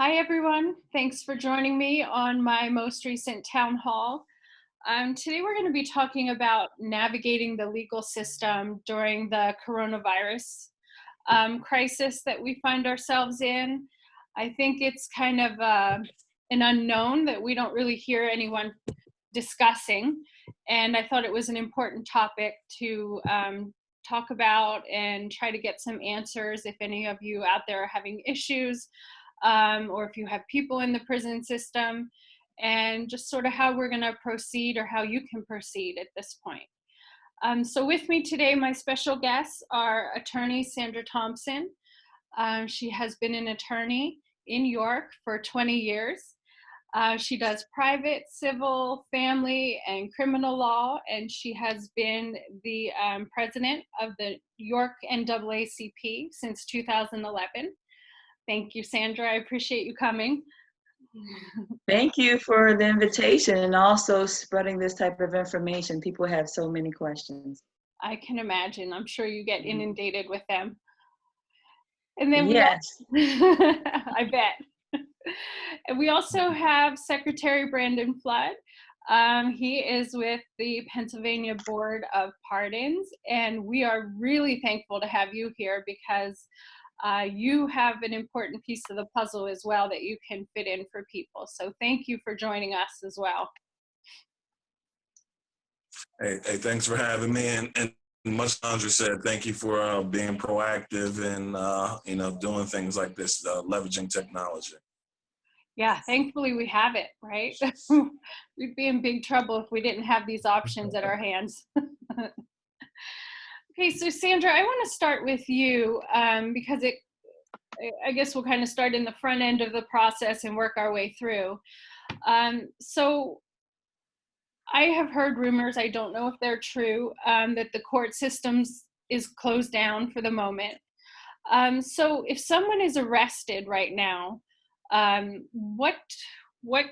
Hi, everyone. Thanks for joining me on my most recent town hall. Today, we're going to be talking about navigating the legal system during the coronavirus crisis that we find ourselves in. I think it's kind of an unknown that we don't really hear anyone discussing, and I thought it was an important topic to talk about and try to get some answers if any of you out there are having issues, or if you have people in the prison system, and just sort of how we're going to proceed or how you can proceed at this point. So with me today, my special guests are attorney Sandra Thompson. She has been an attorney in York for 20 years. She does private, civil, family, and criminal law, and she has been the president of the York NAACP since 2011. Thank you, Sandra. I appreciate you coming. Thank you for the invitation and also spreading this type of information. People have so many questions. I can imagine. I'm sure you get inundated with them. And then Yes. I bet. And we also have Secretary Brandon Flood. He is with the Pennsylvania Board of Pardons, and we are really thankful to have you here because you have an important piece of the puzzle as well that you can fit in for people. So thank you for joining us as well. Hey, thanks for having me. And much Sandra said, thank you for being proactive and, doing things like this, leveraging technology. Yeah, thankfully we have it, right? We'd be in big trouble if we didn't have these options at our hands. Okay, so Sandra, I want to start with you because I guess we'll kind of start in the front end of the process and work our way through. So I have heard rumors, I don't know if they're true, that the court systems is closed down for the moment. So if someone is arrested right now, what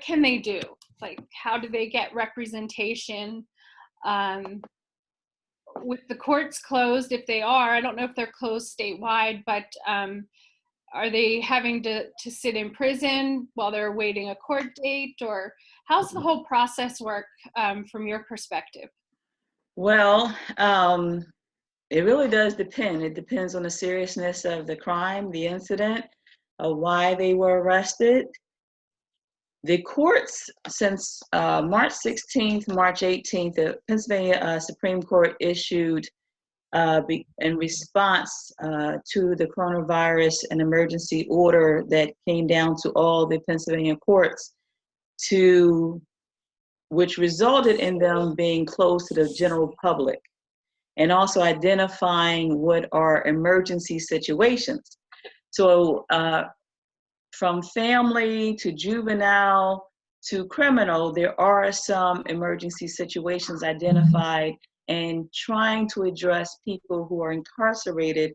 can they do? Like, how do they get representation? With the courts closed, if they are, I don't know if they're closed statewide, but are they having to sit in prison while they're awaiting a court date, or how's the whole process work from your perspective? Well, it really does depend. It depends on the seriousness of the crime, the incident, why they were arrested. The courts, since March 16th, March 18th, the Pennsylvania Supreme Court issued in response to the coronavirus an emergency order that came down to all the Pennsylvania courts, which resulted in them being closed to the general public, and also identifying what are emergency situations. So from family to juvenile to criminal, there are some emergency situations identified, and trying to address people who are incarcerated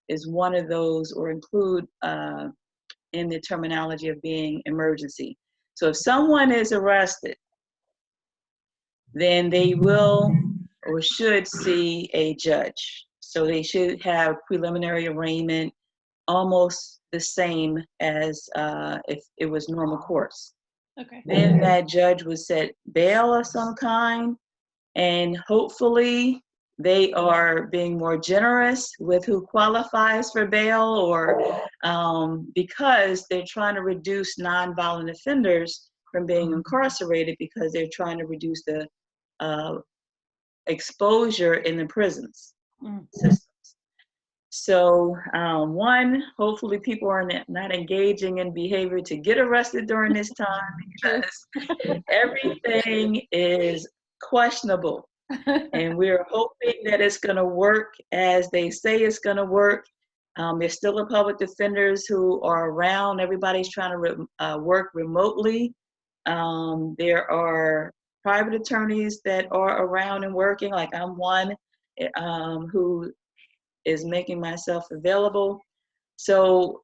is one of those, or include in the terminology of being emergency. So if someone is arrested, then they will or should see a judge. So they should have preliminary arraignment, almost the same as if it was normal course. Okay. Then that judge would set bail of some kind, and hopefully they are being more generous with who qualifies for bail, or because they're trying to reduce nonviolent offenders from being incarcerated, because they're trying to reduce the exposure in the prisons systems. So one, hopefully people are not engaging in behavior to get arrested during this time, because everything is questionable. And we're hoping that it's going to work as they say it's going to work. There's still the public defenders who are around. Everybody's trying to work remotely. There are private attorneys that are around and working, like I'm one, who is making myself available. So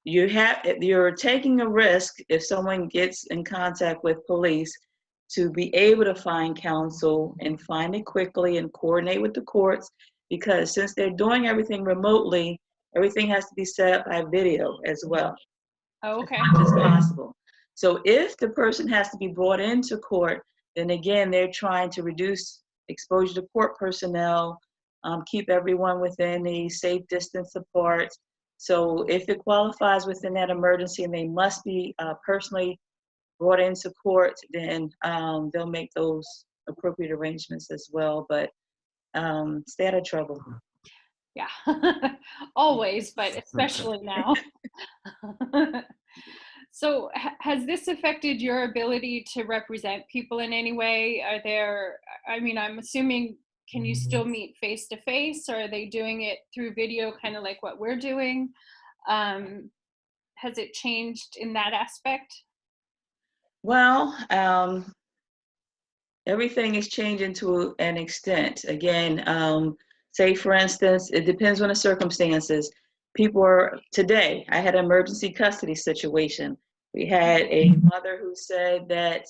you're taking a risk if someone gets in contact with police to be able to find counsel and find it quickly and coordinate with the courts, because since they're doing everything remotely, everything has to be set up by video as well. Oh, as okay. much as possible. So if the person has to be brought into court, then again, they're trying to reduce exposure to court personnel, keep everyone within a safe distance apart. So if it qualifies within that emergency and they must be personally brought into court, then they'll make those appropriate arrangements as well. But stay out of trouble. Yeah, always, but especially now. So has this affected your ability to represent people in any way? Are there, I mean, I'm assuming, can you still meet face to face, or are they doing it through video, kind of like what we're doing? Has it changed in that aspect? Well, everything is changing to an extent. Again, say for instance, it depends on the circumstances. People are, today, I had an emergency custody situation. We had a mother who said that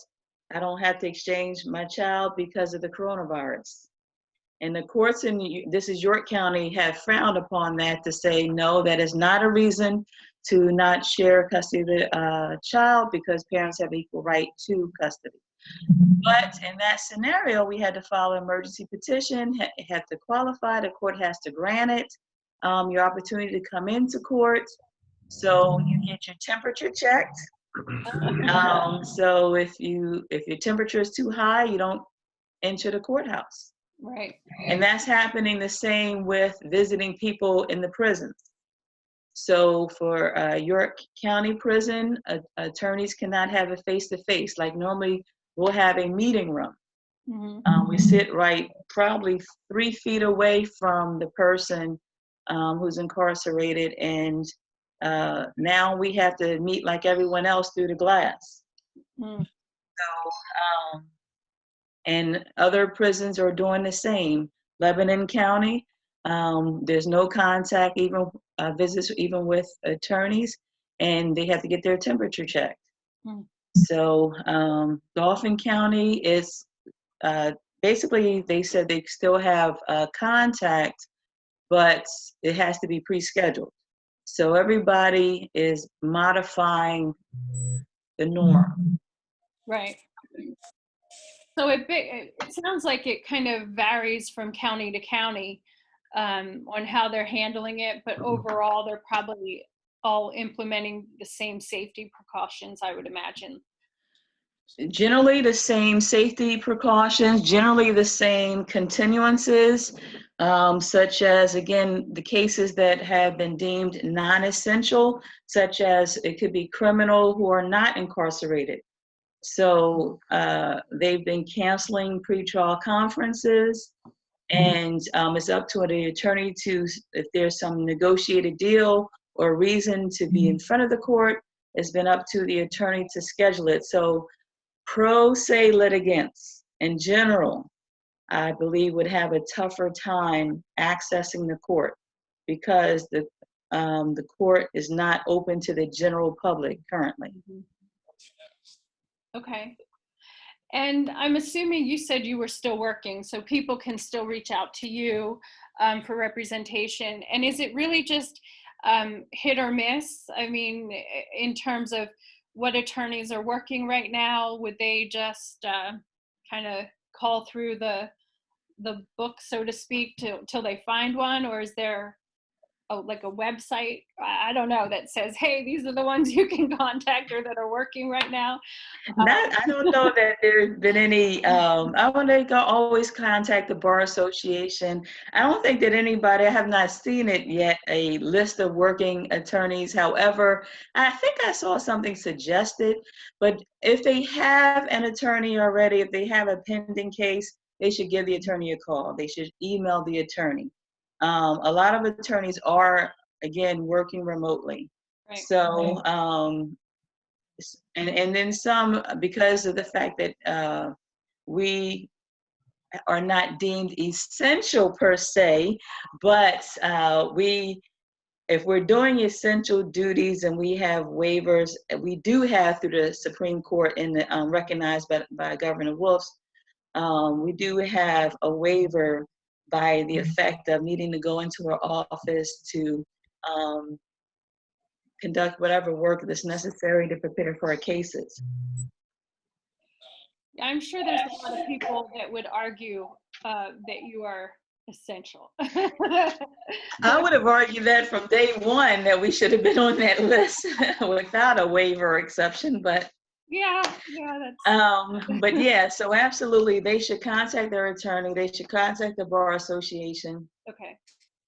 I don't have to exchange my child because of the coronavirus. And the courts in, this is York County, have frowned upon that to say, no, that is not a reason to not share custody of the child, because parents have equal right to custody. But in that scenario, we had to file an emergency petition, had to qualify, the court has to grant it, your opportunity to come into court. So you get your temperature checked. So if your temperature is too high, you don't enter the courthouse. Right. And that's happening the same with visiting people in the prisons. So for York County Prison, attorneys cannot have a face-to-face. Like normally, we'll have a meeting room. Mm-hmm. We sit right probably 3 feet away from the person who's incarcerated, and now we have to meet like everyone else through the glass. Mm. So, and other prisons are doing the same. Lebanon County, there's no contact, even visits, even with attorneys, and they have to get their temperature checked. Mm. So Dauphin County is basically, they said they still have contact, but it has to be pre-scheduled. So everybody is modifying the norm. Right. So it sounds like it kind of varies from county to county on how they're handling it, but overall they're probably all implementing the same safety precautions, I would imagine. Generally the same safety precautions, generally the same continuances, such as, again, the cases that have been deemed non-essential, such as it could be criminal who are not incarcerated. So they've been canceling pretrial conferences, and it's up to the attorney to, if there's some negotiated deal or reason to be in front of the court, it's been up to the attorney to schedule it. So pro se litigants in general, I believe, would have a tougher time accessing the court because the court is not open to the general public currently. Okay. And I'm assuming you said you were still working, so people can still reach out to you for representation. And is it really just hit or miss? I mean, in terms of what attorneys are working right now, would they just kind of call through the book, so to speak, till they find one, or is there like a website, I don't know, that says, hey, these are the ones you can contact or that are working right now? I don't know that there's been any, I want to always contact the Bar Association. I don't think that anybody, I have not seen it yet, a list of working attorneys. However, I think I saw something suggested, but if they have an attorney already, if they have a pending case, they should give the attorney a call. They should email the attorney. A lot of attorneys are, again, working remotely. Right. So, and then some, because of the fact that we are not deemed essential per se, but if we're doing essential duties and we have waivers, we do have through the Supreme Court and recognized by Governor Wolf, we do have a waiver by the effect of needing to go into our office to conduct whatever work that's necessary to prepare for our cases. I'm sure there's a lot of people that would argue that you are essential. I would have argued that from day one that we should have been on that list without a waiver or exception, but yeah, that's. but yeah, so absolutely, they should contact their attorney. They should contact the Bar Association. Okay.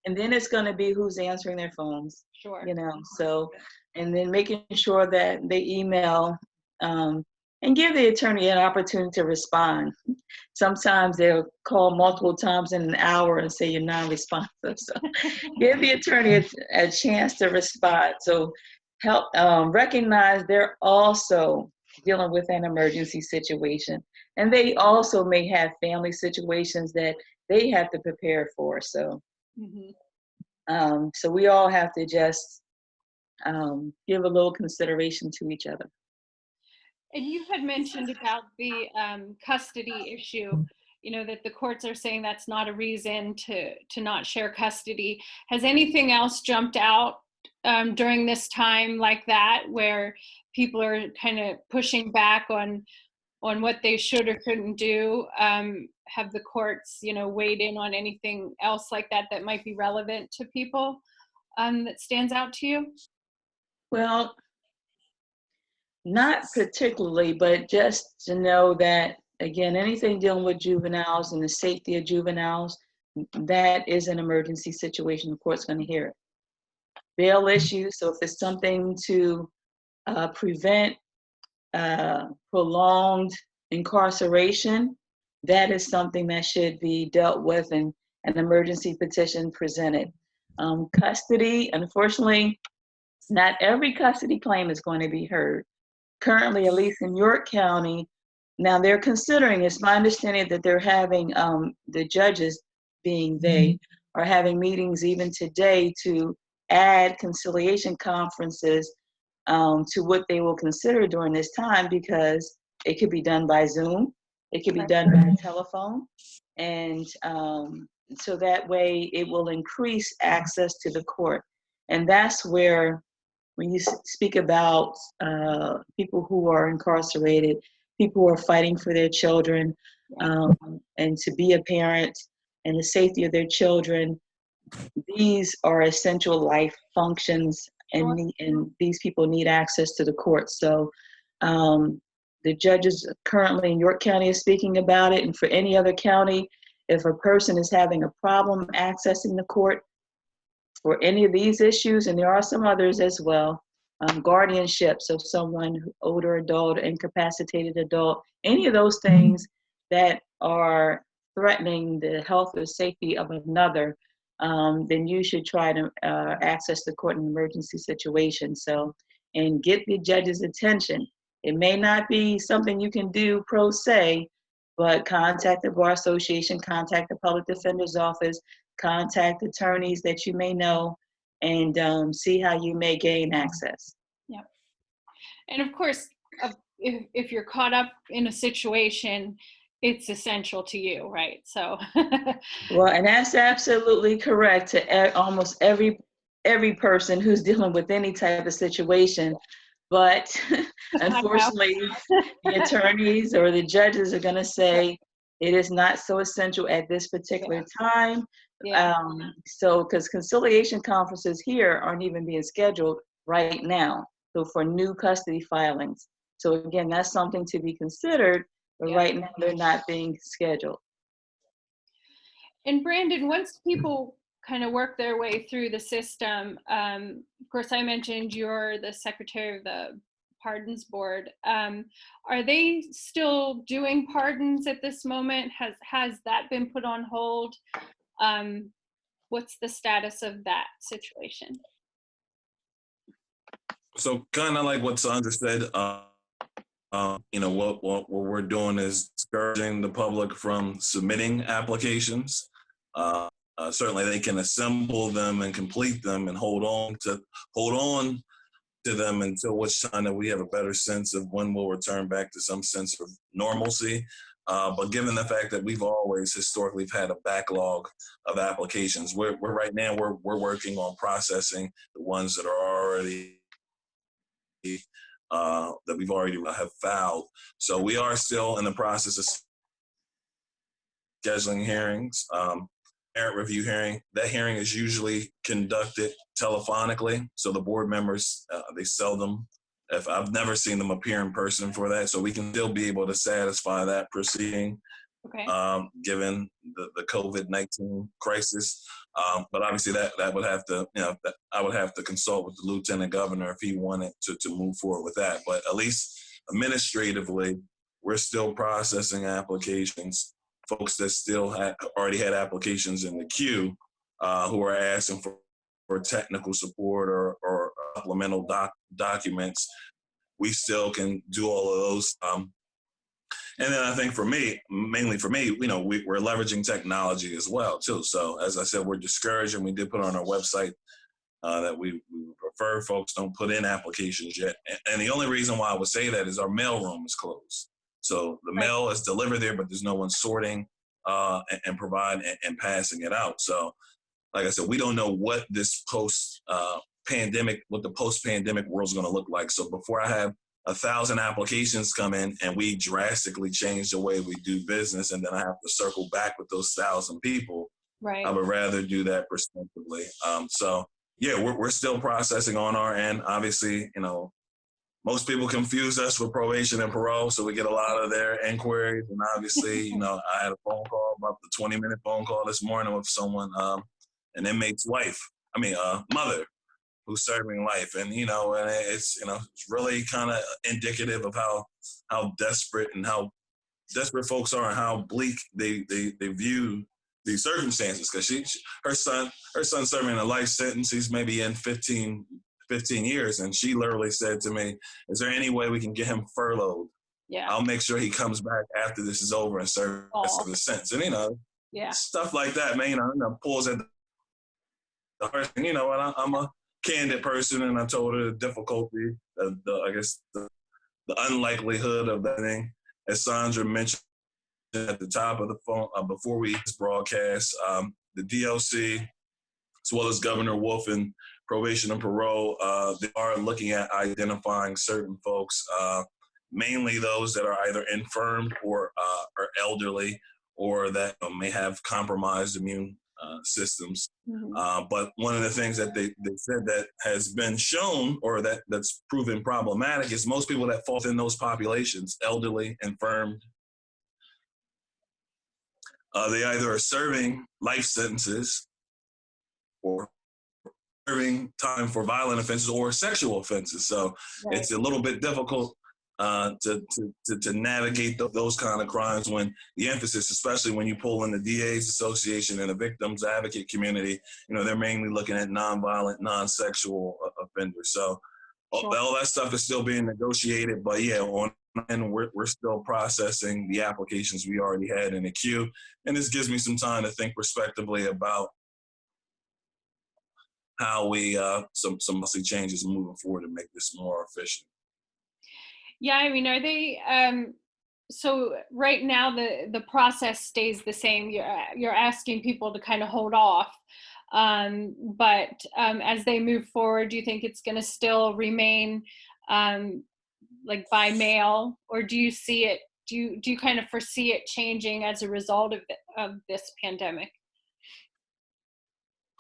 And then it's going to be who's answering their phones. Sure. You know, so, and then making sure that they email and give the attorney an opportunity to respond. Sometimes they'll call multiple times in an hour and say you're non-responsive. So give the attorney a chance to respond. So help recognize they're also dealing with an emergency situation. And they also may have family situations that they have to prepare for. So, so we all have to just give a little consideration to each other. And you had mentioned about the custody issue, you know, that the courts are saying that's not a reason to not share custody. Has anything else jumped out during this time like that, where people are kind of pushing back on what they should or couldn't do? Have the courts, you know, weighed in on anything else like that that might be relevant to people that stands out to you? Well, not particularly, but just to know that, again, anything dealing with juveniles and the safety of juveniles, that is an emergency situation. The court's going to hear it. Bail issues, so if it's something to prevent prolonged incarceration, that is something that should be dealt with and an emergency petition presented. Custody, unfortunately, not every custody claim is going to be heard. Currently, at least in York County, now they're considering, it's my understanding that they're having, the judges, being they, are having meetings even today to add conciliation conferences to what they will consider during this time, because it could be done by Zoom, it could be done by telephone, and so that way it will increase access to the court. And that's where, when you speak about people who are incarcerated, people who are fighting for their children, and to be a parent and the safety of their children, these are essential life functions, and these people need access to the courts. So the judges currently in York County are speaking about it, and for any other county, if a person is having a problem accessing the court for any of these issues, and there are some others as well, guardianship, so someone, older adult, incapacitated adult, any of those things that are threatening the health or safety of another, then you should try to access the court in an emergency situation. So, and get the judge's attention. It may not be something you can do pro se, but contact the Bar Association, contact the Public Defender's Office, contact attorneys that you may know, and see how you may gain access. Yep. And of course, if you're caught up in a situation, it's essential to you, right? So. Well, and that's absolutely correct to almost every person who's dealing with any type of situation. But unfortunately, the attorneys or the judges are going to say it is not so essential at this particular time. So, because conciliation conferences here aren't even being scheduled right now, so for new custody filings. So again, that's something to be considered, but right now they're not being scheduled. And Brandon, once people kind of work their way through the system, of course, I mentioned you're the secretary of the Pardons Board. Are they still doing pardons at this moment? Has that been put on hold? What's the status of that situation? So kind of like what Sandra said, you know, what we're doing is discouraging the public from submitting applications. Certainly they can assemble them and complete them and hold on to them until which time that we have a better sense of when we'll return back to some sense of normalcy. But given the fact that we've always historically had a backlog of applications, we're right now we're working on processing the ones that are already that we've already have filed. So we are still in the process of scheduling hearings. Parent review hearing. That hearing is usually conducted telephonically. So the board members, they seldom, if I've never seen them appear in person for that. So we can still be able to satisfy that proceeding, Okay. given the COVID-19 crisis. But obviously that would have to, I would have to consult with the lieutenant governor if he wanted to move forward with that. But at least administratively, we're still processing applications. Folks that still already had applications in the queue, who are asking for technical support or supplemental documents, we still can do all of those. And then I think mainly for me, we're leveraging technology as well too. So as I said, we're discouraged, and we did put on our website that we prefer folks don't put in applications yet. And the only reason why I would say that is our mail room is closed. So the mail is delivered there, but there's no one sorting and provide and passing it out. So like I said, we don't know what this post-pandemic world is going to look like. So before I have 1,000 applications come in and we drastically change the way we do business, and then I have to circle back with those 1,000 people, I would rather do that prospectively. So yeah, we're still processing on our end. Obviously, most people confuse us with probation and parole, so we get a lot of their inquiries. And obviously, I had a phone call, about the 20-minute phone call this morning with someone, an inmate's mother, who's serving life. And, and it's really kind of indicative of how desperate folks are and how bleak they view these circumstances. Because her son's serving a life sentence. He's maybe in 15 years. And she literally said to me, is there any way we can get him furloughed? Yeah. I'll make sure he comes back after this is over and serves the rest of his sentence. And, stuff like that, man, pulls at the heart. And, and I'm a candid person, and I told her the difficulty, the unlikelihood of that thing. As Sandra mentioned at the top of the phone, before we broadcast, the DLC, as well as Governor Wolf and probation and parole, they are looking at identifying certain folks, mainly those that are either infirmed or are elderly, or that may have compromised immune systems. Mm-hmm. But one of the things that they said that has been shown, or that's proven problematic, is most people that fall within those populations, elderly, infirmed, they either are serving life sentences or serving time for violent offenses or sexual offenses. So it's a little bit difficult to navigate those kind of crimes, when the emphasis, especially when you pull in the DA's association and the victims advocate community, they're mainly looking at nonviolent, non-sexual offenders. So all that stuff is still being negotiated, but and we're still processing the applications we already had in the queue. And this gives me some time to think prospectively about how we some policy changes moving forward to make this more efficient. Yeah, are they? So right now the process stays the same. You're asking people to kind of hold off, but as they move forward, do you think it's going to still remain like by mail, or do you see it? Do you kind of foresee it changing as a result of this pandemic?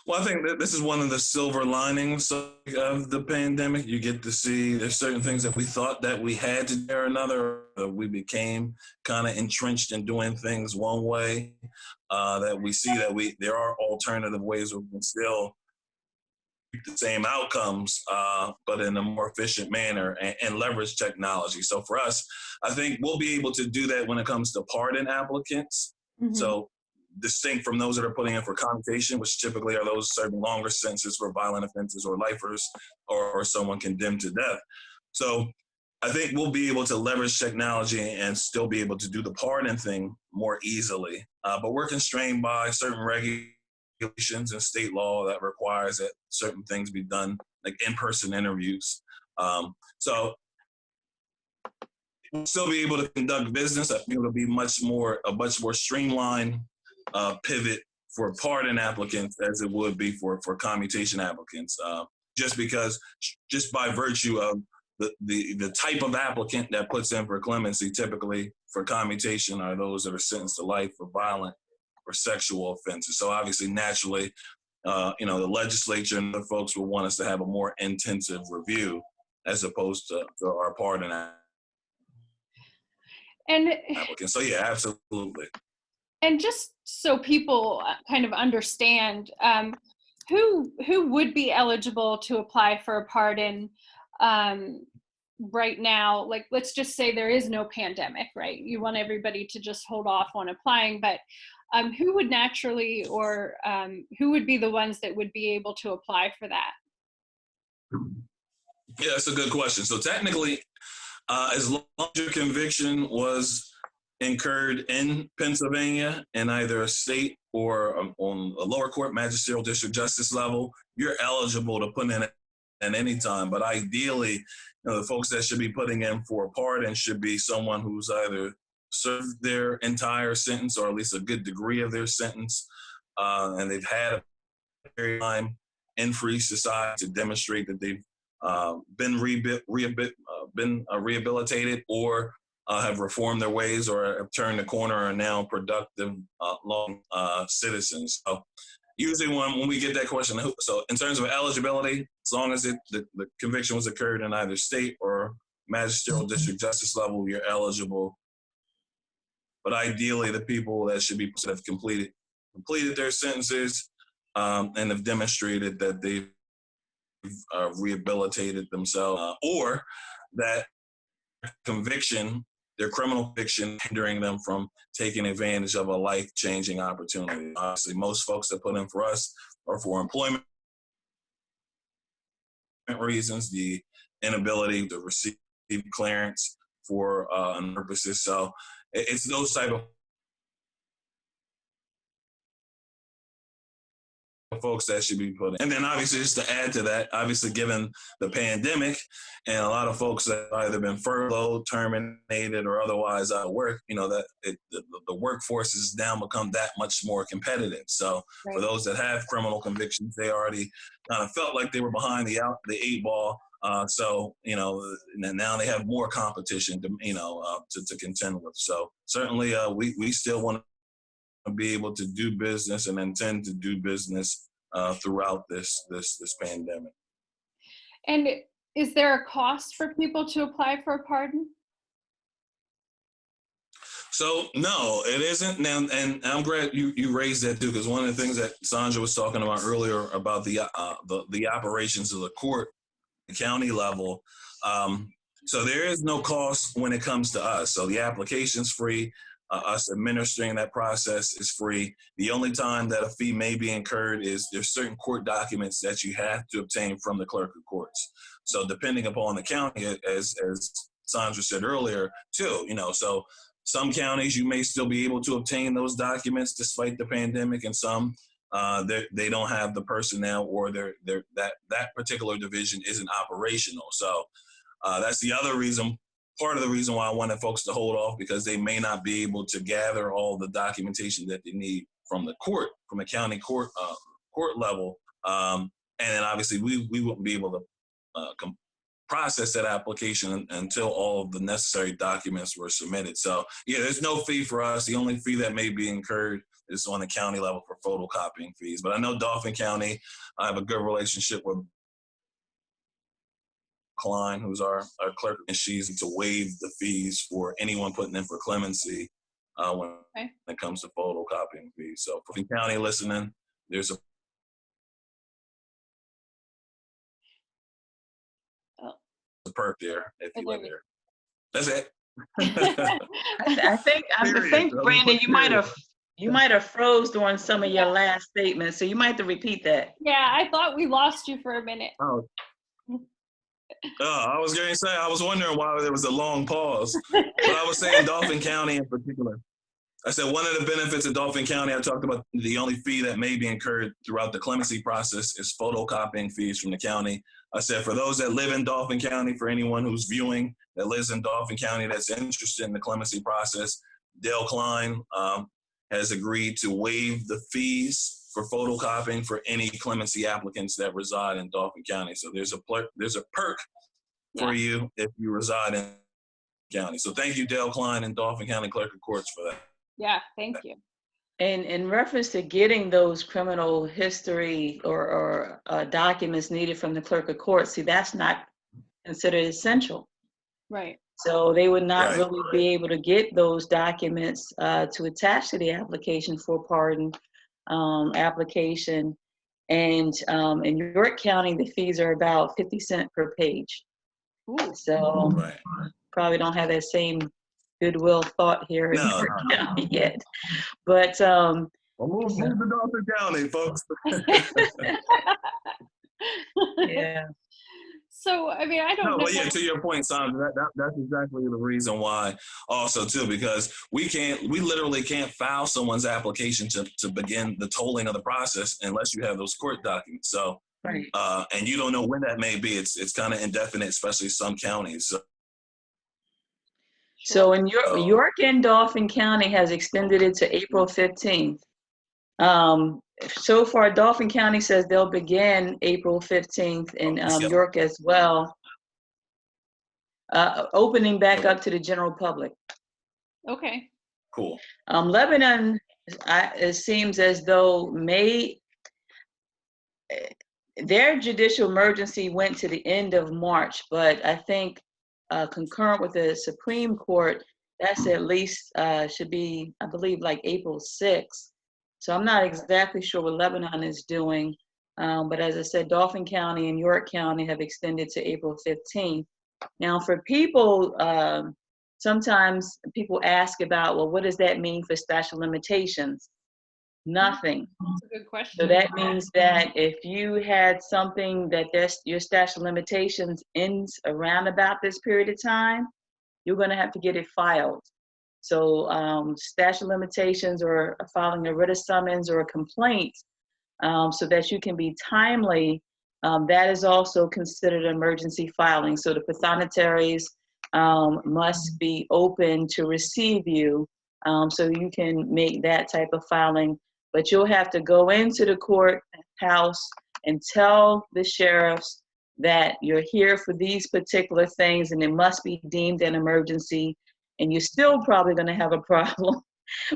Well, I think that this is one of the silver linings of the pandemic. You get to see there's certain things that we thought that we had to do or another. We became kind of entrenched in doing things one way, that we see that there are alternative ways we can still keep the same outcomes, but in a more efficient manner and leverage technology. So for us, I think we'll be able to do that when it comes to pardon applicants. Mm-hmm. So distinct from those that are putting in for commutation, which typically are those serving longer sentences for violent offenses or lifers or someone condemned to death. So I think we'll be able to leverage technology and still be able to do the pardon thing more easily. But we're constrained by certain regulations and state law that requires that certain things be done, like in-person interviews. So we'll still be able to conduct business. I think it'll be a much more streamlined pivot for pardon applicants as it would be for commutation applicants, just by virtue of the type of applicant that puts in for clemency, typically for commutation, are those that are sentenced to life for violent or sexual offenses. So obviously, naturally, the legislature and the folks will want us to have a more intensive review as opposed to our pardon And applicants. So yeah, absolutely. And just so people kind of understand, who would be eligible to apply for a pardon right now? Like, let's just say there is no pandemic, right? You want everybody to just hold off on applying, but who would naturally, or who would be the ones that would be able to apply for that? Yeah, that's a good question. So technically, as long as your conviction was incurred in Pennsylvania in either a state or on a lower court magisterial district justice level, you're eligible to put in at any time. But ideally, the folks that should be putting in for a pardon should be someone who's either served their entire sentence or at least a good degree of their sentence, and they've had a period of time in free society to demonstrate that they've been rehabilitated or have reformed their ways or have turned the corner and are now productive, long citizens. So usually when we get that question, so in terms of eligibility, as long as the conviction was occurred in either state or magisterial district justice level, you're eligible. But ideally, the people that should be have completed their sentences and have demonstrated that they've rehabilitated themselves, or that conviction, their criminal conviction, hindering them from taking advantage of a life-changing opportunity. Obviously, most folks that put in for us are for employment reasons, the inability to receive clearance for purposes. So it's those type of folks that should be put in. And then obviously, just to add to that, obviously given the pandemic and a lot of folks that have either been furloughed, terminated, or otherwise out of work, the workforce has now become that much more competitive. So right. For those that have criminal convictions, they already kind of felt like they were behind the eight ball. So now they have more competition to contend with. So certainly we still want to be able to do business and intend to do business throughout this pandemic. And is there a cost for people to apply for a pardon? So no, it isn't. Now, and I'm glad you raised that too, because one of the things that Sandra was talking about earlier about the operations of the court, the county level. So there is no cost when it comes to us. So the application's free. Us administering that process is free. The only time that a fee may be incurred is there's certain court documents that you have to obtain from the clerk of courts. So depending upon the county, as Sandra said earlier, too, so some counties you may still be able to obtain those documents despite the pandemic, and some they don't have the personnel, or that particular division isn't operational. So that's the other reason. Part of the reason why I wanted folks to hold off, because they may not be able to gather all the documentation that they need from the court, from a county court level, and then obviously we wouldn't be able to process that application until all of the necessary documents were submitted. So yeah, there's no fee for us. The only fee that may be incurred is on the county level for photocopying fees. But I know Dauphin County, I have a good relationship with Klein, who's our clerk, and she's to waive the fees for anyone putting in for clemency when it comes to photocopying fees. So for the county listening, there's a perk there if you were there. That's it. I think Brandon, you might have froze during some of your last statements, so you might have to repeat that. Yeah, I thought we lost you for a minute. Oh. I was going to say, I was wondering why there was a long pause, but I was saying Dauphin County in particular. I said one of the benefits of Dauphin County, I talked about the only fee that may be incurred throughout the clemency process is photocopying fees from the county. I said for those that live in Dauphin County, for anyone who's viewing that lives in Dauphin County that's interested in the clemency process, Dale Klein has agreed to waive the fees for photocopying for any clemency applicants that reside in Dauphin County. So there's a perk for you if you reside in county. So thank you, Dale Klein and Dauphin County Clerk of Courts, for that. Yeah, thank you. And in reference to getting those criminal history or documents needed from the clerk of court, see, that's not considered essential. Right. So they would not Right. really be able to get those documents to attach to the application for pardon application. And in York County, the fees are about 50 cents per page. Ooh. So Right. probably don't have that same goodwill thought here in No. York County yet. But Well, move to Dauphin County, folks. yeah. So, I mean, I don't No, know. but yeah, to your point, Sandra, that's exactly the reason why also too, because we literally can't file someone's application to begin the tolling of the process unless you have those court documents. So, Right. And you don't know when that may be. It's kind of indefinite, especially some counties. So in York and Dauphin County has extended it to April 15th. So far, Dauphin County says they'll begin April 15th in York as well, opening back up to the general public. Okay. Cool. Lebanon, it seems as though their judicial emergency went to the end of March, but I think concurrent with the Supreme Court, that's at least should be, I believe, like April 6th. So I'm not exactly sure what Lebanon is doing, but as I said, Dauphin County and York County have extended to April 15th. Now, for people, sometimes people ask about, well, what does that mean for statute of limitations? Nothing. That's a good question. So that means that if you had something that your statute of limitations ends around about this period of time, you're going to have to get it filed. So statute of limitations or filing a writ of summons or a complaint so that you can be timely, that is also considered emergency filing. So the pathonetaries must be open to receive you so you can make that type of filing. But you'll have to go into the courthouse and tell the sheriffs that you're here for these particular things and it must be deemed an emergency. And you're still probably going to have a problem,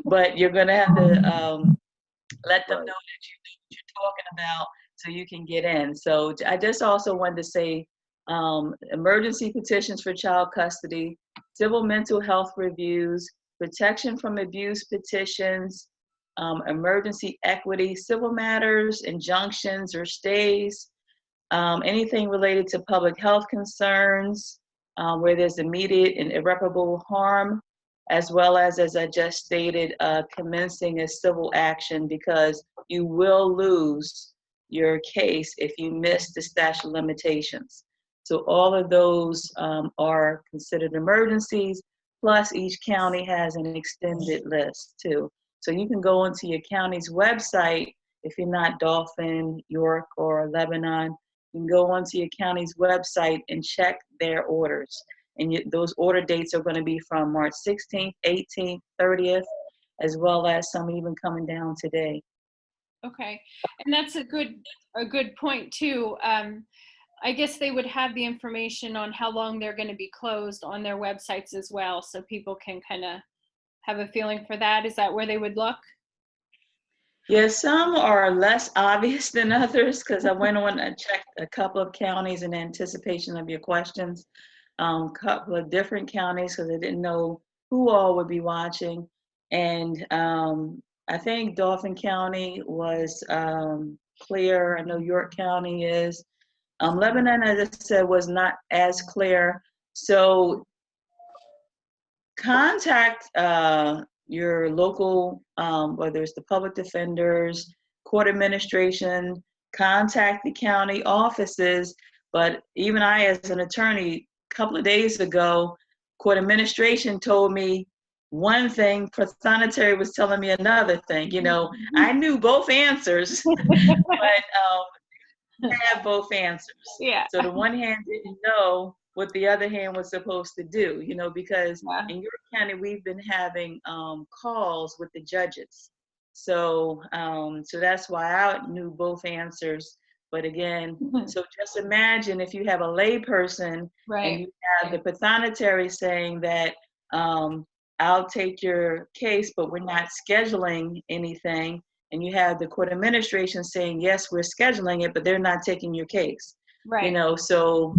but you're going to have to let them know that you know what you're talking about so you can get in. So I just also wanted to say emergency petitions for child custody, civil mental health reviews, protection from abuse petitions, emergency equity, civil matters, injunctions or stays, anything related to public health concerns, where there's immediate and irreparable harm, as well as I just stated, commencing a civil action because you will lose your case if you miss the statute of limitations. So all of those are considered emergencies, plus each county has an extended list too. So you can go onto your county's website if you're not Dauphin, York, or Lebanon. You can go onto your county's website and check their orders. And those order dates are going to be from March 16th, 18th, 30th, as well as some even coming down today. Okay, and that's a good point too. I guess they would have the information on how long they're going to be closed on their websites as well, so people can kind of have a feeling for that. Is that where they would look? Yes, some are less obvious than others because I went on and checked a couple of counties in anticipation of your questions. Couple of different counties because I didn't know who all would be watching. And I think Dauphin County was clear. I know York County is. Lebanon, as I said, was not as clear. So contact your local, whether it's the public defenders, court administration, contact the county offices. But even I, as an attorney, a couple of days ago, court administration told me one thing, pathonetary was telling me another thing. You know, I knew both answers, but have both answers. Yeah. So the one hand didn't know what the other hand was supposed to do, you know, because in York County, we've been having calls with the judges. So so that's why I knew both answers. But again, so just imagine if you have a layperson and you have the pathonetary saying that I'll take your case, but we're not scheduling anything. And you have the court administration saying, yes, we're scheduling it, but they're not taking your case. Right. You know, so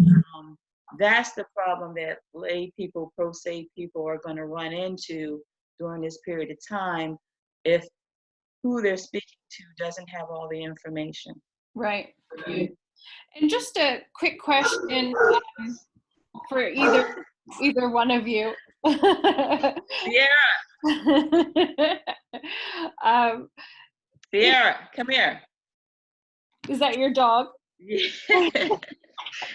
that's the problem that lay people, pro se people are going to run into during this period of time if who they're speaking to doesn't have all the information. Right. And just a quick question for either one of you. Sierra. Sierra, come here. Is that your dog? Yeah.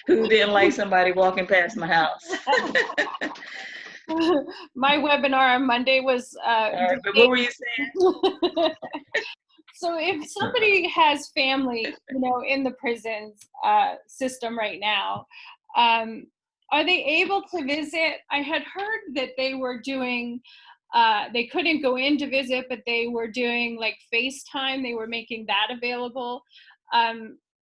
Who didn't like somebody walking past my house? My webinar on Monday was but what were you saying? So if somebody has family, you know, in the prisons system right now, are they able to visit? I had heard that they were doing, they couldn't go in to visit, but they were doing like FaceTime. They were making that available.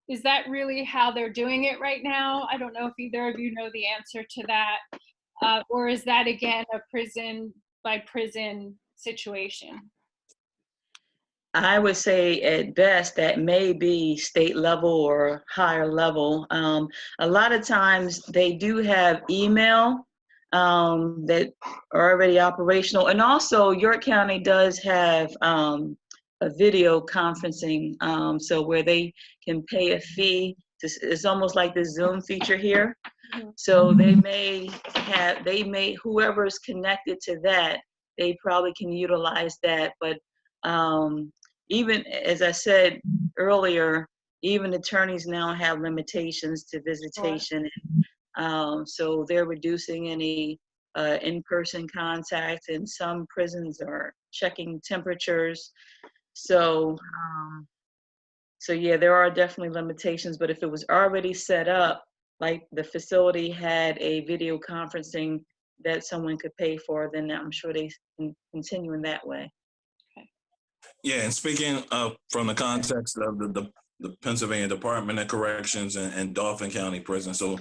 Is that really how they're doing it right now? I don't know if either of you know the answer to that. Or is that, again, a prison by prison situation? I would say at best that may be state level or higher level. A lot of times they do have email that are already operational. And also York County does have a video conferencing, so where they can pay a fee. It's almost like the Zoom feature here. So they may, whoever's connected to that, they probably can utilize that. But even as I said earlier, even attorneys now have limitations to visitation. So they're reducing any in-person contact, and some prisons are checking temperatures. So yeah, there are definitely limitations, but if it was already set up, like the facility had a video conferencing that someone could pay for, then I'm sure they can continue in that way. Yeah, and speaking from the context of the Pennsylvania Department of Corrections and Dauphin County Prison, so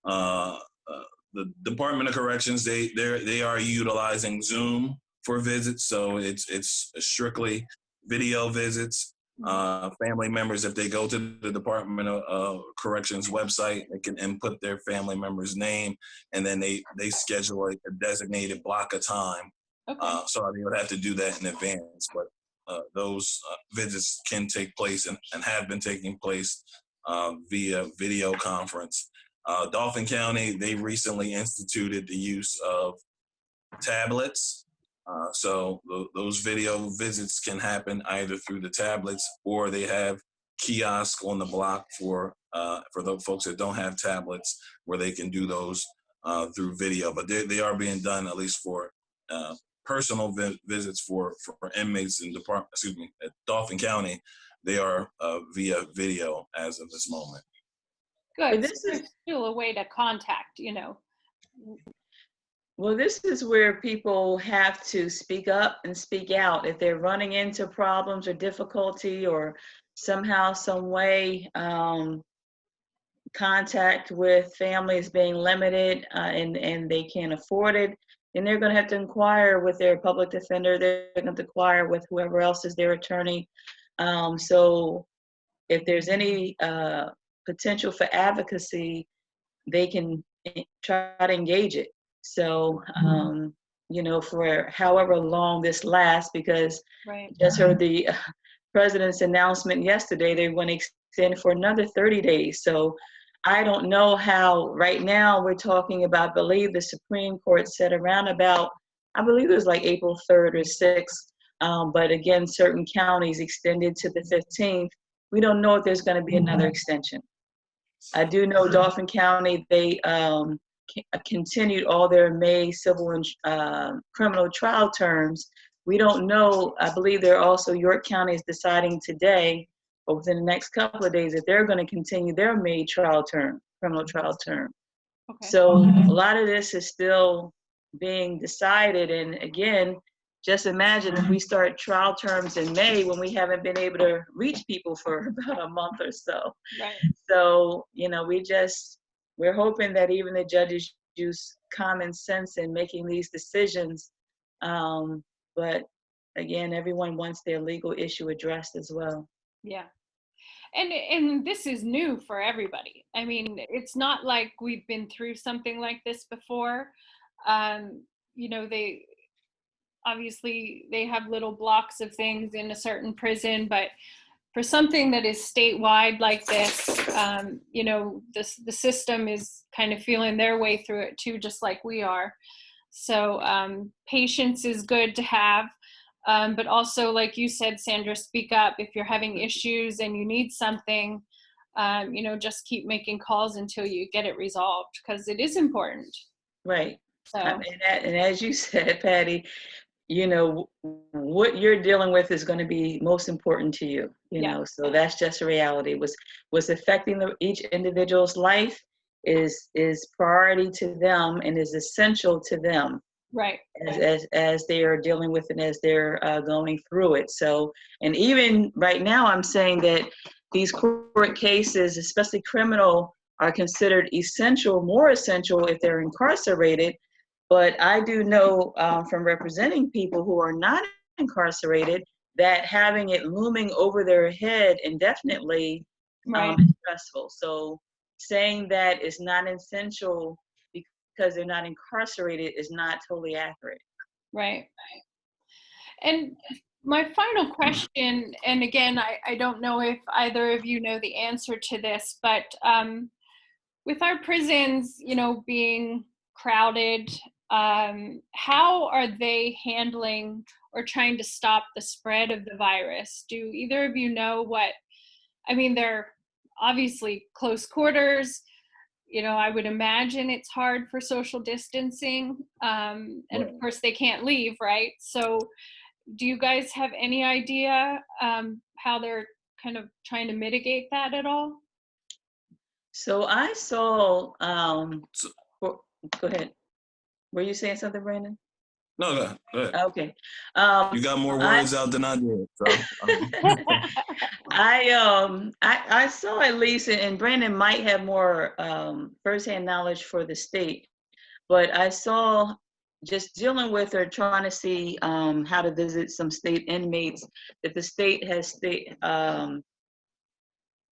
the Department of Corrections, they are utilizing Zoom for visits, so it's strictly video visits. Family members, if they go to the Department of Corrections website, they can input their family member's name, and then they schedule a designated block of time. Okay. So they would have to do that in advance, but those visits can take place and have been taking place via video conference. Dauphin County, they recently instituted the use of tablets. So those video visits can happen either through the tablets, or they have kiosks on the block for the folks that don't have tablets, where they can do those through video. But they are being done, at least for personal visits for inmates in at Dauphin County. They are via video as of this moment. Good. This is still a way to contact, you know. Well, this is where people have to speak up and speak out if they're running into problems or difficulty, or somehow, some way, contact with families being limited and they can't afford it. And they're going to have to inquire with their public defender. They're going to inquire with whoever else is their attorney. So if there's any potential for advocacy, they can try to engage it. So, you know, for however long this lasts, because just heard the president's announcement yesterday, they want to extend for another 30 days. So I don't know how. Right now we're talking about, I believe the Supreme Court said around about, I believe it was like April 3rd or 6th. But again, certain counties extended to the 15th. We don't know if there's going to be another extension. I do know Dauphin County, they continued all their May civil and criminal trial terms. We don't know. I believe they're also, York County is deciding today, or within the next couple of days, that they're going to continue their May trial term, criminal trial term. Okay. So a lot of this is still being decided. And again, just imagine if we start trial terms in May when we haven't been able to reach people for about a month or so. Right. So, we're hoping that even the judges use common sense in making these decisions. But again, everyone wants their legal issue addressed as well. Yeah. And this is new for everybody. I mean, it's not like we've been through something like this before. They obviously they have little blocks of things in a certain prison, but for something that is statewide like this, the system is kind of feeling their way through it too, just like we are. So patience is good to have. But also, like you said, Sandra, speak up if you're having issues and you need something. Just keep making calls until you get it resolved, because it is important. Right. So, and as you said, Patty, what you're dealing with is going to be most important to you. So that's just a reality. What's affecting each individual's life is priority to them and is essential to them. Right. As they are dealing with it, as they're going through it. So, and even right now, I'm saying that these court cases, especially criminal, are considered essential, more essential if they're incarcerated. But I do know from representing people who are not incarcerated that having it looming over their head indefinitely is stressful. So saying that it's not essential because they're not incarcerated is not totally accurate. Right. And my final question, and again, I don't know if either of you know the answer to this, but with our prisons, being crowded, how are they handling or trying to stop the spread of the virus? Do either of you know they're obviously close quarters. I would imagine it's hard for social distancing. And of course they can't leave, right? So do you guys have any idea how they're kind of trying to mitigate that at all? So I saw, go ahead. Were you saying something, Brandon? No, go ahead. Okay. You got more words out than I did. So. I saw at least, and Brandon might have more firsthand knowledge for the state, but I saw just dealing with or trying to see how to visit some state inmates that the state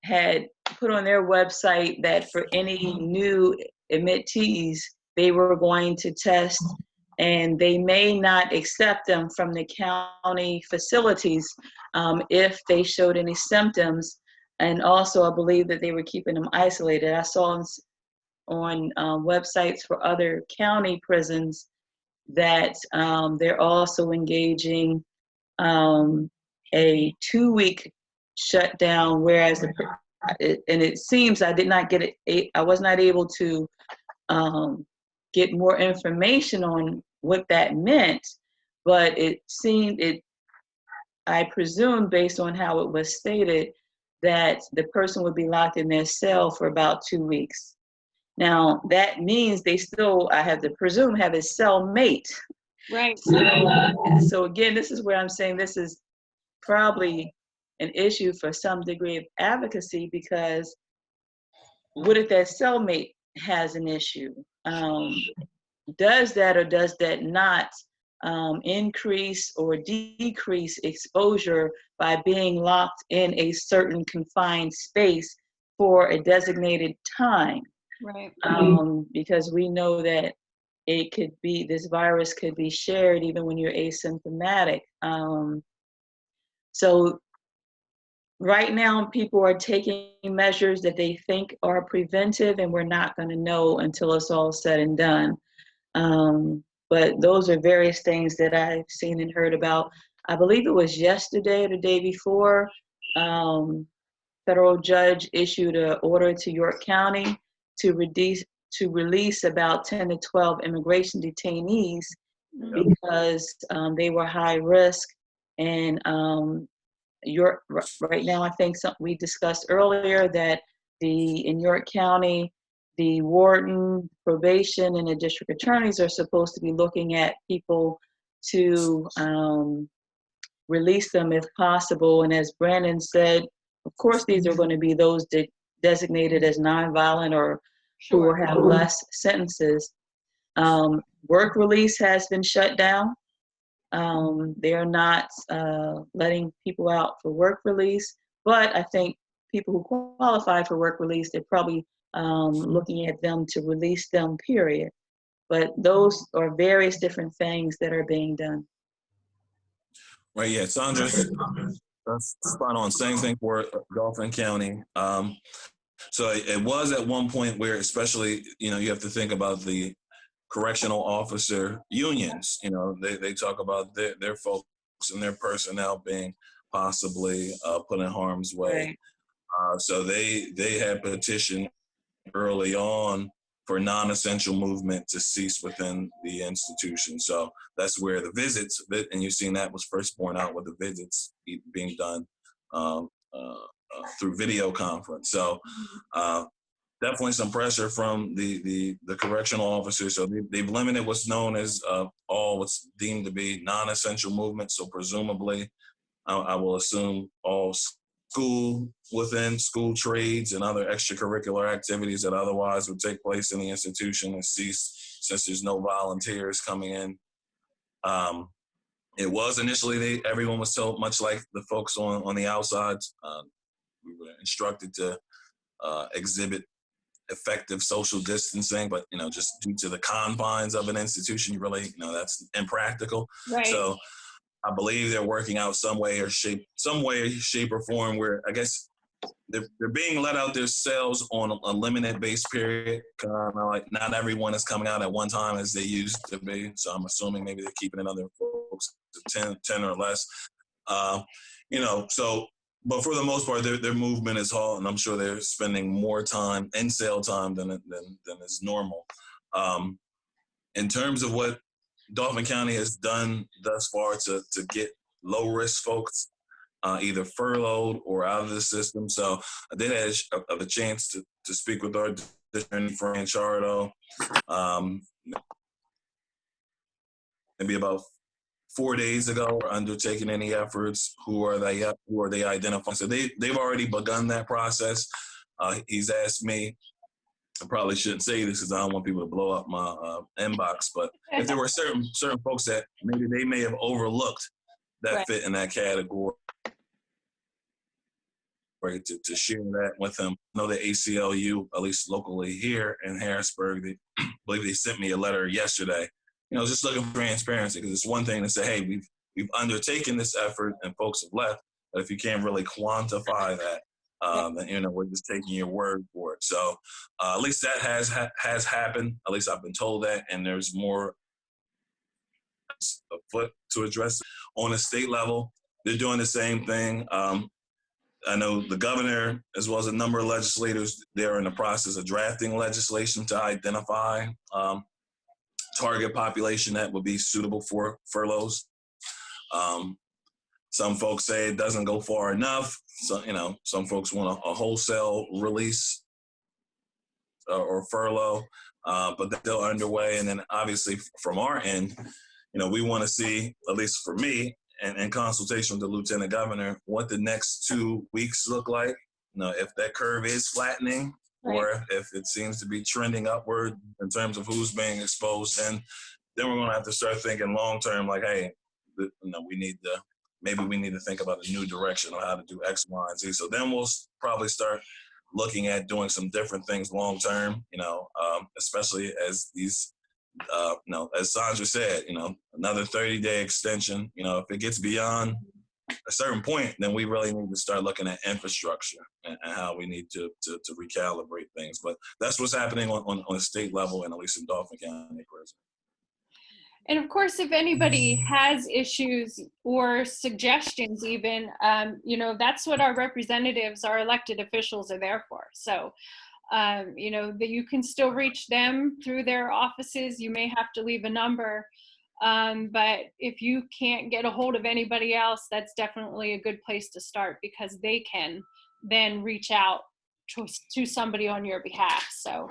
had put on their website that for any new admittees, they were going to test, and they may not accept them from the county facilities if they showed any symptoms. And also, I believe that they were keeping them isolated. I saw on websites for other county prisons that they're also engaging a 2-week shutdown, whereas and it seems I did not get it. I was not able to get more information on what that meant, but it seemed I presume based on how it was stated that the person would be locked in their cell for about 2 weeks. Now that means they still, I have to presume, have a cellmate. Right. So again, this is where I'm saying this is probably an issue for some degree of advocacy, because what if that cellmate has an issue? Does that or does that not increase or decrease exposure by being locked in a certain confined space for a designated time? Right. Because we know that this virus could be shared even when you're asymptomatic. So right now, people are taking measures that they think are preventive, and we're not going to know until it's all said and done. But those are various things that I've seen and heard about. I believe it was yesterday or the day before, federal judge issued an order to York County to release about 10 to 12 immigration detainees because they were high risk. And right now, I think we discussed earlier that in York County, the warden, probation, and the district attorneys are supposed to be looking at people to release them if possible. And as Brandon said, of course, these are going to be those designated as nonviolent or who will have less sentences. Work release has been shut down. They're not letting people out for work release, but I think people who qualify for work release, they're probably looking at them to release them, period. But those are various different things that are being done. Right, yeah, Sandra's that's spot on. Same thing for Dauphin County. So it was at one point where, especially, you have to think about the correctional officer unions. They talk about their folks and their personnel being possibly put in harm's way. Right. So they had petitioned early on for non-essential movement to cease within the institution. So that's where the visits, and you've seen that was first borne out with the visits being done through video conference. So definitely some pressure from the correctional officers. So they've limited what's known as all what's deemed to be non-essential movement. So presumably, I will assume all within school trades and other extracurricular activities that otherwise would take place in the institution and cease since there's no volunteers coming in. It was initially, everyone was told, much like the folks on the outside, we were instructed to exhibit effective social distancing, but just due to the confines of an institution, you really, that's impractical. Right. So I believe they're working out some way, shape or form where I guess they're being let out their cells on a limited base period. Kind of like not everyone is coming out at one time as they used to be. So I'm assuming maybe they're keeping another folks to 10 or less. So, but for the most part, their movement is halt, and I'm sure they're spending more time in cell time than is normal. In terms of what Dauphin County has done thus far to get low risk folks either furloughed or out of the system. So I did have a chance to speak with our attorney, Fran Chardo, maybe about 4 days ago, or undertaking any efforts. Who are they identifying? So they've already begun that process. He's asked me, I probably shouldn't say this because I don't want people to blow up my inbox, but if there were certain folks that maybe they may have overlooked that right. fit in that category, to share that with them. I know the ACLU, at least locally here in Harrisburg, I believe they sent me a letter yesterday, just looking for transparency, because it's one thing to say, hey, we've undertaken this effort and folks have left, but if you can't really quantify that, then we're just taking your word for it. So at least that has happened. At least I've been told that, and there's more afoot to address it. On a state level, they're doing the same thing. I know the governor, as well as a number of legislators, they're in the process of drafting legislation to identify target population that would be suitable for furloughs. Some folks say it doesn't go far enough. So, some folks want a wholesale release or furlough, but they're still underway. And then obviously from our end, we want to see, at least for me, and in consultation with the lieutenant governor, what the next 2 weeks look like. If that curve is flattening, right, or if it seems to be trending upward in terms of who's being exposed, then we're going to have to start thinking long term, like, hey, we need to think about a new direction on how to do X, Y, and Z. So then we'll probably start looking at doing some different things long term, especially as these as Sandra said, another 30-day extension. If it gets beyond a certain point, then we really need to start looking at infrastructure and how we need to recalibrate things. But that's what's happening on a state level, and at least in Dauphin County Prison. And of course, if anybody has issues or suggestions even, that's what our representatives, our elected officials are there for. So that you can still reach them through their offices. You may have to leave a number, but if you can't get a hold of anybody else, that's definitely a good place to start, because they can then reach out to somebody on your behalf. So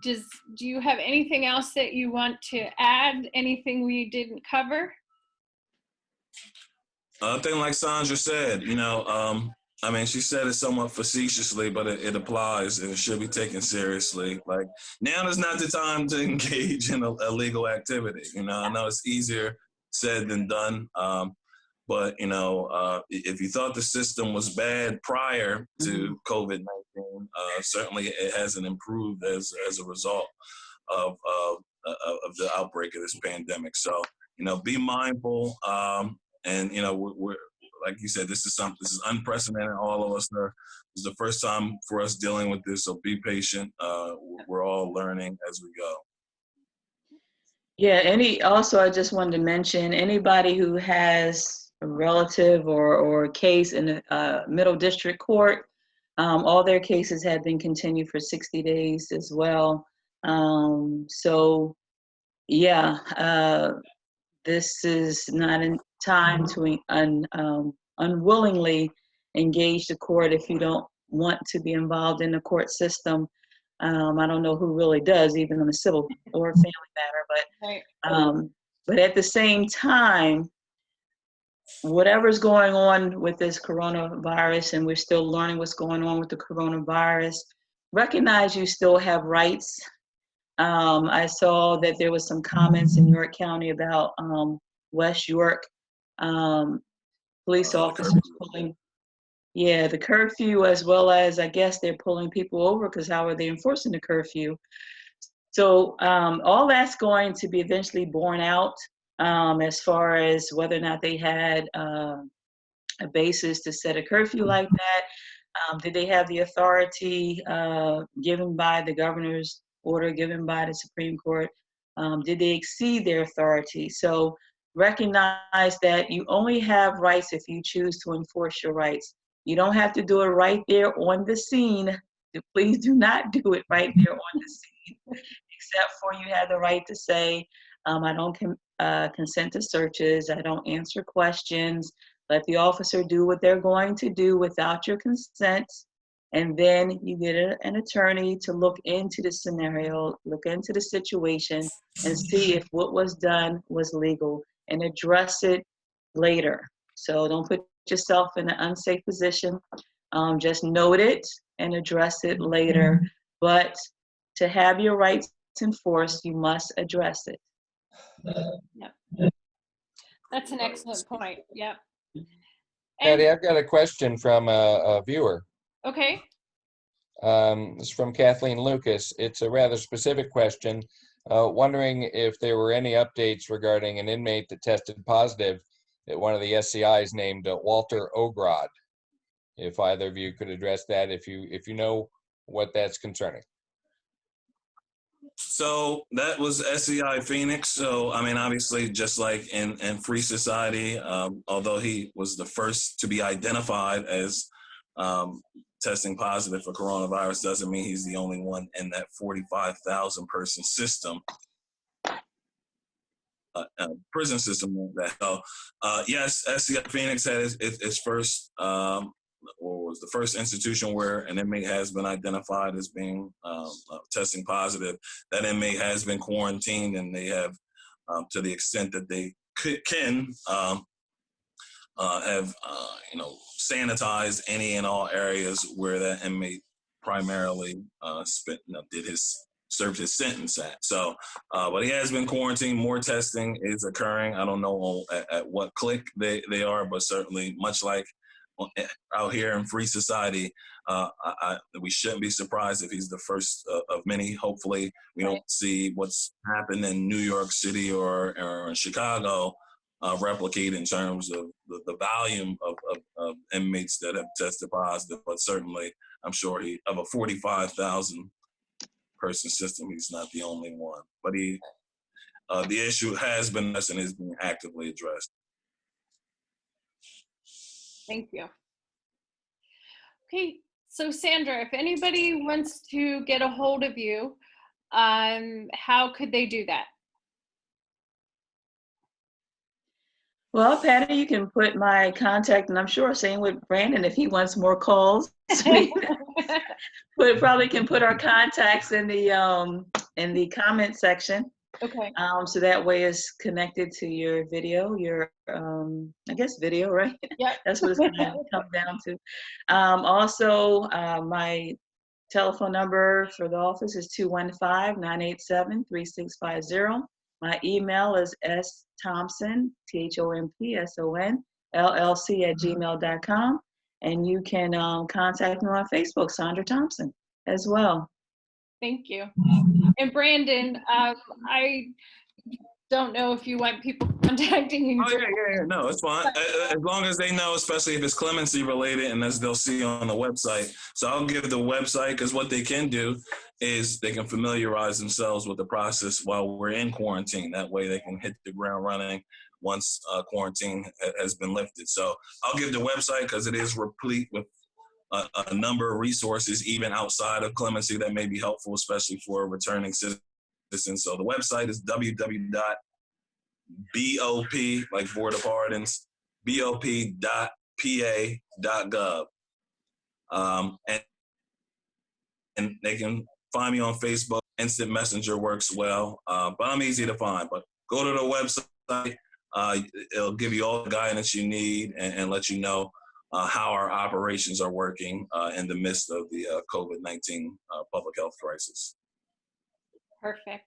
do you have anything else that you want to add? Anything we didn't cover? I think like Sandra said, I mean, she said it somewhat facetiously, but it applies and it should be taken seriously. Like, now is not the time to engage in a legal activity. I know it's easier said than done. But if you thought the system was bad prior to COVID-19, certainly it hasn't improved as a result of the outbreak of this pandemic. So be mindful, and we're like you said, this is unprecedented. All of us are. This is the first time for us dealing with this, so be patient. We're all learning as we go. Yeah, also I just wanted to mention anybody who has a relative or a case in the Middle District Court, all their cases have been continued for 60 days as well. So yeah, this is not a time to unwillingly engage the court if you don't want to be involved in the court system. I don't know who really does, even on a civil or family matter, but at the same time, whatever's going on with this coronavirus, and we're still learning what's going on with the coronavirus, recognize you still have rights. I saw that there was some comments in York County about West York police officers pulling, the curfew, as well as I guess they're pulling people over because how are they enforcing the curfew? So all that's going to be eventually borne out as far as whether or not they had a basis to set a curfew like that. Did they have the authority given by the governor's order, given by the Supreme Court? Did they exceed their authority? So recognize that you only have rights if you choose to enforce your rights. You don't have to do it right there on the scene. Please do not do it right there on the scene, except for you have the right to say, I don't consent to searches, I don't answer questions. Let the officer do what they're going to do without your consent. And then you get an attorney to look into the scenario, look into the situation, and see if what was done was legal and address it later. So don't put yourself in an unsafe position. Just note it and address it later. But to have your rights enforced, you must address it. Yep. That's an excellent point. Yep. Patty, I've got a question from a viewer. Okay. It's from Kathleen Lucas. It's a rather specific question, wondering if there were any updates regarding an inmate that tested positive at one of the SCIs named Walter Ogrod. If either of you could address that, if you know what that's concerning. So that was SCI Phoenix. So, I mean, obviously, just like in Free Society, although he was the first to be identified as testing positive for coronavirus, doesn't mean he's the only one in that 45,000 person system, prison system. So, yes, SCI Phoenix had its first, or was the first institution where an inmate has been identified as being testing positive. That inmate has been quarantined, and they have, to the extent that they can, have sanitized any and all areas where that inmate primarily served his sentence at. So, but he has been quarantined. More testing is occurring. I don't know at what click they are, but certainly much like out here in Free Society, we shouldn't be surprised if he's the first of many. Hopefully, we don't see what's happened in New York City or in Chicago replicate in terms of the volume of inmates that have tested positive. But certainly, I'm sure of a 45,000 person system, he's not the only one. But the issue has been addressed and is being actively addressed. Thank you. Okay, so Sandra, if anybody wants to get a hold of you, how could they do that? Well, Patty, you can put my contact, and I'm sure same with Brandon if he wants more calls. But probably can put our contacts in the comment section. Okay. So that way it's connected to your video, your I guess video, right? Yep. That's what it's gonna come down to. Also, my telephone number for the office is 215-987-3650. My email is sthompson, THOMPSON, LLC@gmail.com. And you can contact me on Facebook, Sandra Thompson, as well. Thank you. And Brandon, I don't know if you want people contacting you. Oh, yeah. No, it's fine. As long as they know, especially if it's clemency related, and as they'll see on the website. So I'll give the website, because what they can do is they can familiarize themselves with the process while we're in quarantine. That way they can hit the ground running once quarantine has been lifted. So I'll give the website, because it is replete with a number of resources, even outside of clemency, that may be helpful, especially for returning citizens. So the website is www.bop, like Board of Pardons, bop.pa.gov. And they can find me on Facebook. Instant Messenger works well, but I'm easy to find. But go to the website. It'll give you all the guidance you need and let you know how our operations are working in the midst of the COVID-19 public health crisis. Perfect.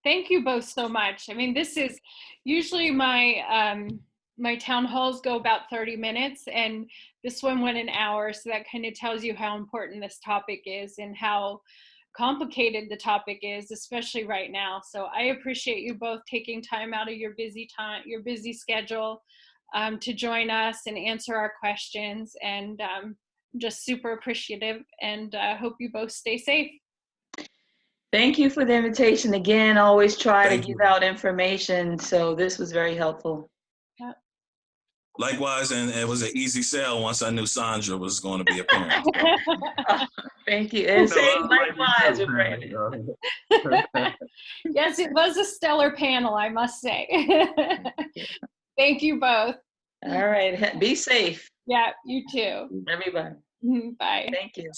Thank you both so much. I mean, this is usually my my town halls go about 30 minutes, and this one went an hour. So that kind of tells you how important this topic is and how complicated the topic is, especially right now. So I appreciate you both taking time out of your busy schedule to join us and answer our questions. And just super appreciative, and hope you both stay safe. Thank you for the invitation again. Always try Thank to give you. out information. So this was very helpful. Yep. Likewise, and it was an easy sell once I knew Sandra was going to be a parent. Thank you. And same likewise with Brandon. Yes, it was a stellar panel, I must say. Thank you both. All right. Be safe. Yeah, you too. Everybody. Bye. Thank you.